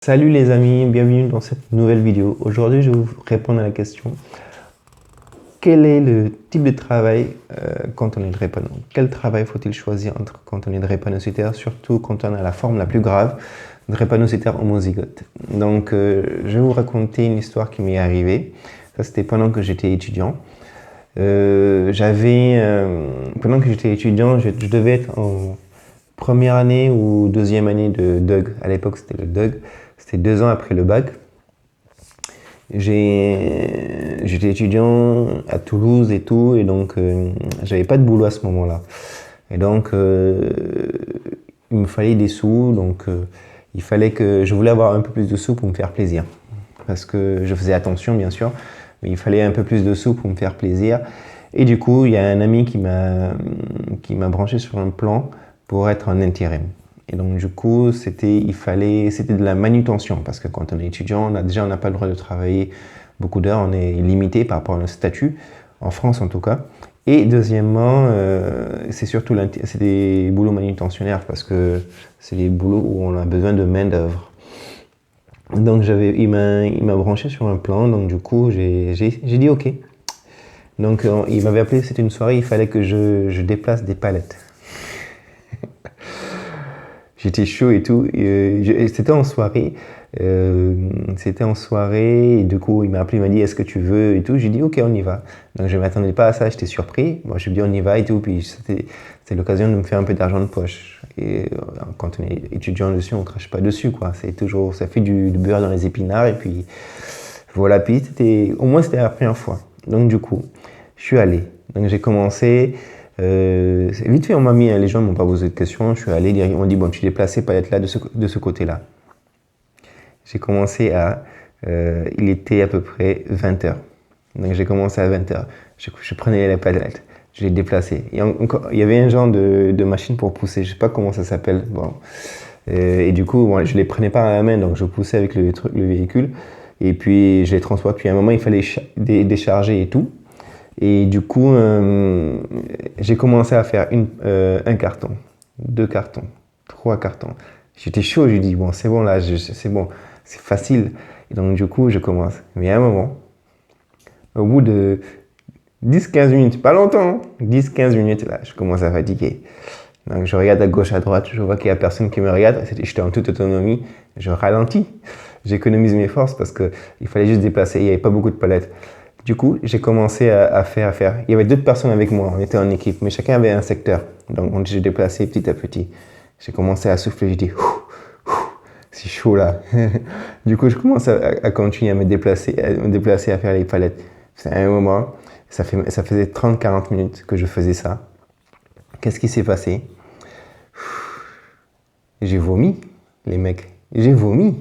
Salut les amis, bienvenue dans cette nouvelle vidéo. Aujourd'hui, je vais vous répondre à la question: quel est le type de travail quand on est drépano? Quel travail faut-il choisir entre quand on est drépanocytaire, surtout quand on a la forme la plus grave, drépanocytaire homozygote? Donc, je vais vous raconter une histoire qui m'est arrivée. Ça, c'était pendant que j'étais étudiant. Pendant que j'étais étudiant, je devais être en première année ou deuxième année de DUG. À l'époque, c'était le DUG. C'était 2 ans après le bac. J'étais étudiant à Toulouse et tout, et donc j'avais pas de boulot à ce moment-là. Et donc il me fallait des sous, donc je voulais avoir un peu plus de sous pour me faire plaisir. Parce que je faisais attention bien sûr, mais il fallait un peu plus de sous pour me faire plaisir. Et du coup, il y a un ami qui m'a branché sur un plan pour être en intérim. Et donc du coup, c'était de la manutention, parce que quand on est étudiant, on n'a pas le droit de travailler beaucoup d'heures, on est limité par rapport à notre statut, en France en tout cas. Et deuxièmement, c'est des boulots manutentionnaires, parce que c'est des boulots où on a besoin de main d'œuvre. Donc il m'a branché sur un plan, donc du coup j'ai dit ok. Donc il m'avait appelé, c'était une soirée, il fallait que je déplace des palettes. J'étais chaud et tout. C'était en soirée. Et du coup, il m'a appelé, il m'a dit: est-ce que tu veux et tout. J'ai dit: ok, on y va. Donc je ne m'attendais pas à ça, j'étais surpris. Moi, je lui ai dit: on y va et tout. Puis c'était l'occasion de me faire un peu d'argent de poche. Et quand on est étudiant dessus, on ne crache pas dessus, quoi. C'est toujours, ça fait du beurre dans les épinards. Et puis voilà. Puis au moins, c'était la première fois. Donc du coup, je suis allé. Donc j'ai commencé. Vite fait, on m'a mis, les gens ne m'ont pas posé de questions. Je suis allé, ils m'ont dit: bon, tu déplaces pas être là de ce côté-là. J'ai commencé il était à peu près 20h. Donc j'ai commencé à 20h. Je prenais les palettes, je les déplaçais. Il y avait un genre de machine pour pousser, je sais pas comment ça s'appelle. Bon. Et du coup, bon, je les prenais pas à la main, donc je poussais avec le véhicule. Et puis je les transportais. Puis à un moment, il fallait décharger et tout. Et du coup, j'ai commencé à faire un carton, 2 cartons, 3 cartons. J'étais chaud, je lui dis: bon, c'est bon là, c'est bon, c'est facile. Et donc du coup, je commence. Mais à un moment, au bout de 10-15 minutes, pas longtemps, 10-15 minutes, là, je commence à fatiguer. Donc je regarde à gauche, à droite, je vois qu'il n'y a personne qui me regarde. J'étais en toute autonomie, je ralentis. J'économise mes forces parce qu'il fallait juste déplacer, il n'y avait pas beaucoup de palettes. Du coup, j'ai commencé à faire. Il y avait 2 personnes avec moi, on était en équipe, mais chacun avait un secteur. Donc, j'ai déplacé petit à petit. J'ai commencé à souffler, j'ai dit: c'est chaud là. Du coup, je commence à continuer à me déplacer, à faire les palettes. C'est un moment, ça faisait 30-40 minutes que je faisais ça. Qu'est-ce qui s'est passé? J'ai vomi, les mecs. J'ai vomi.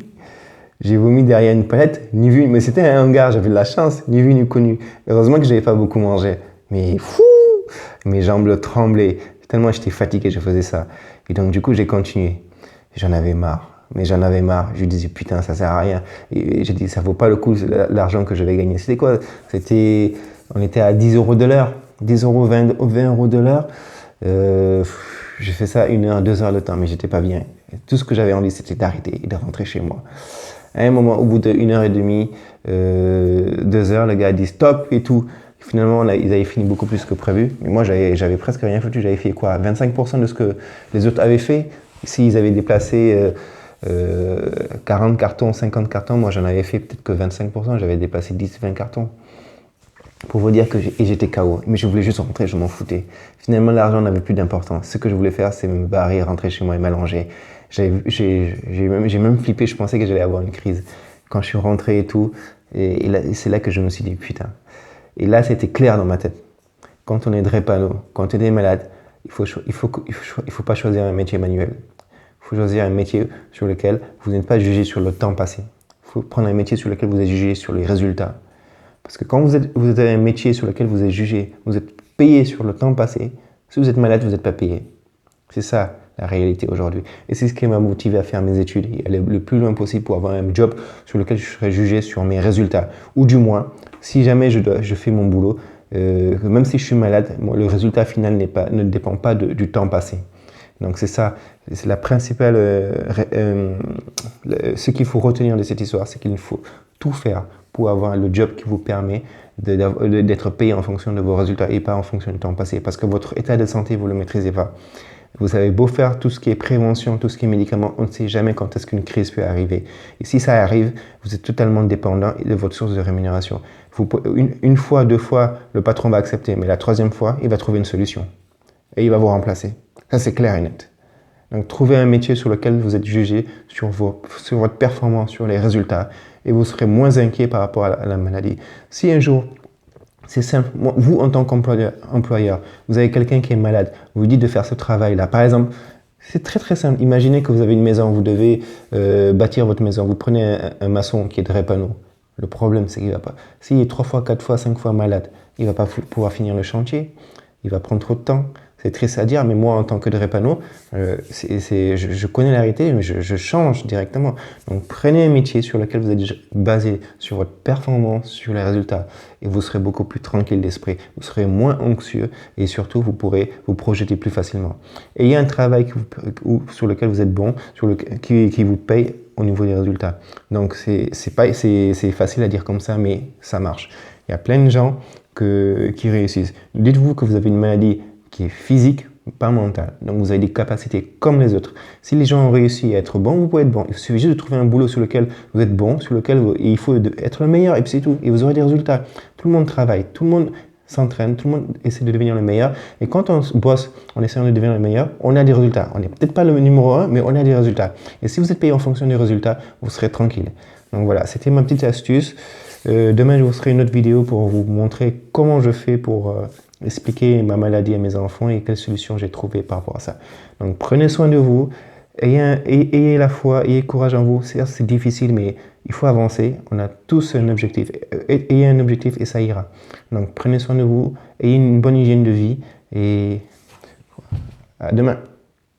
J'ai vomi derrière une palette, ni vu, mais c'était un hangar, j'avais de la chance, ni vu ni connu. Heureusement que je n'avais pas beaucoup mangé. Mais fou, mes jambes tremblaient, tellement j'étais fatigué, je faisais ça. Et donc du coup, j'ai continué. J'en avais marre, mais j'en avais marre. Je disais: putain, ça sert à rien. Et j'ai dit: ça vaut pas le coup, l'argent que je vais gagner. C'était quoi? On était à 10 € de l'heure, 10 euros, 20 € de l'heure. J'ai fait ça 1 heure, 2 heures de temps, mais j'étais pas bien. Tout ce que j'avais envie, c'était d'arrêter et de rentrer chez moi. À un moment, au bout d'1 heure et demie, 2 heures, le gars a dit stop et tout. Finalement, ils avaient fini beaucoup plus que prévu. Mais moi, j'avais presque rien foutu. J'avais fait quoi? 25% de ce que les autres avaient fait. S'ils avaient déplacé 40 cartons, 50 cartons, moi, j'en avais fait peut-être que 25%. J'avais déplacé 10-20 cartons. Pour vous dire que j'étais KO. Mais je voulais juste rentrer, je m'en foutais. Finalement, l'argent n'avait plus d'importance. Ce que je voulais faire, c'est me barrer, rentrer chez moi et m'allonger. J'ai même flippé, je pensais que j'allais avoir une crise. Quand je suis rentré et tout, et c'est là que je me suis dit: putain. Et là, c'était clair dans ma tête. Quand on est drépano, quand on est malade, il faut pas choisir un métier manuel. Il faut choisir un métier sur lequel vous n'êtes pas jugé sur le temps passé. Il faut prendre un métier sur lequel vous êtes jugé sur les résultats. Parce que quand vous avez un métier sur lequel vous êtes jugé, vous êtes payé sur le temps passé, si vous êtes malade, vous n'êtes pas payé. C'est ça la réalité aujourd'hui. Et c'est ce qui m'a motivé à faire mes études et aller le plus loin possible pour avoir un job sur lequel je serais jugé sur mes résultats. Ou du moins, si jamais je fais mon boulot, même si je suis malade, le résultat final ne dépend pas du temps passé. Donc c'est ça, c'est la principale, ce qu'il faut retenir de cette histoire, c'est qu'il faut tout faire pour avoir le job qui vous permet d'être payé en fonction de vos résultats et pas en fonction du temps passé. Parce que votre état de santé, vous ne le maîtrisez pas. Vous avez beau faire tout ce qui est prévention, tout ce qui est médicaments, on ne sait jamais quand est-ce qu'une crise peut arriver. Et si ça arrive, vous êtes totalement dépendant de votre source de rémunération. Une fois, deux fois, le patron va accepter, mais la troisième fois, il va trouver une solution. Et il va vous remplacer. Ça, c'est clair et net. Donc, trouvez un métier sur lequel vous êtes jugé sur votre performance, sur les résultats, et vous serez moins inquiet par rapport à la maladie. Si un jour, c'est simple, vous en tant qu'employeur, vous avez quelqu'un qui est malade, vous lui dites de faire ce travail-là. Par exemple, c'est très très simple. Imaginez que vous avez une maison, vous devez bâtir votre maison. Vous prenez un maçon qui est de Drépano. Le problème, c'est qu'il va pas. S'il est 3 fois, 4 fois, 5 fois malade, il va pas pouvoir finir le chantier. Il va prendre trop de temps. C'est triste à dire, mais moi, en tant que Drépano, je connais la réalité, mais je change directement. Donc, prenez un métier sur lequel vous êtes basé sur votre performance, sur les résultats, et vous serez beaucoup plus tranquille d'esprit. Vous serez moins anxieux, et surtout, vous pourrez vous projeter plus facilement. Ayez un travail sur lequel vous êtes bon, qui vous paye au niveau des résultats. Donc, c'est facile à dire comme ça, mais ça marche. Il y a plein de gens qui réussissent. Dites-vous que vous avez une maladie qui est physique, pas mentale. Donc, vous avez des capacités comme les autres. Si les gens ont réussi à être bons, vous pouvez être bon. Il suffit juste de trouver un boulot sur lequel vous êtes bon, sur lequel il faut être le meilleur, et puis c'est tout. Et vous aurez des résultats. Tout le monde travaille, tout le monde s'entraîne, tout le monde essaie de devenir le meilleur. Et quand on bosse en essayant de devenir le meilleur, on a des résultats. On n'est peut-être pas le numéro 1, mais on a des résultats. Et si vous êtes payé en fonction des résultats, vous serez tranquille. Donc voilà, c'était ma petite astuce. Demain, je vous ferai une autre vidéo pour vous montrer comment je fais pour expliquer ma maladie à mes enfants et quelles solutions j'ai trouvées par rapport à ça. Donc, prenez soin de vous, ayez la foi, ayez courage en vous. Certes, c'est difficile, mais il faut avancer. On a tous un objectif. Ayez un objectif et ça ira. Donc, prenez soin de vous, ayez une bonne hygiène de vie et à demain.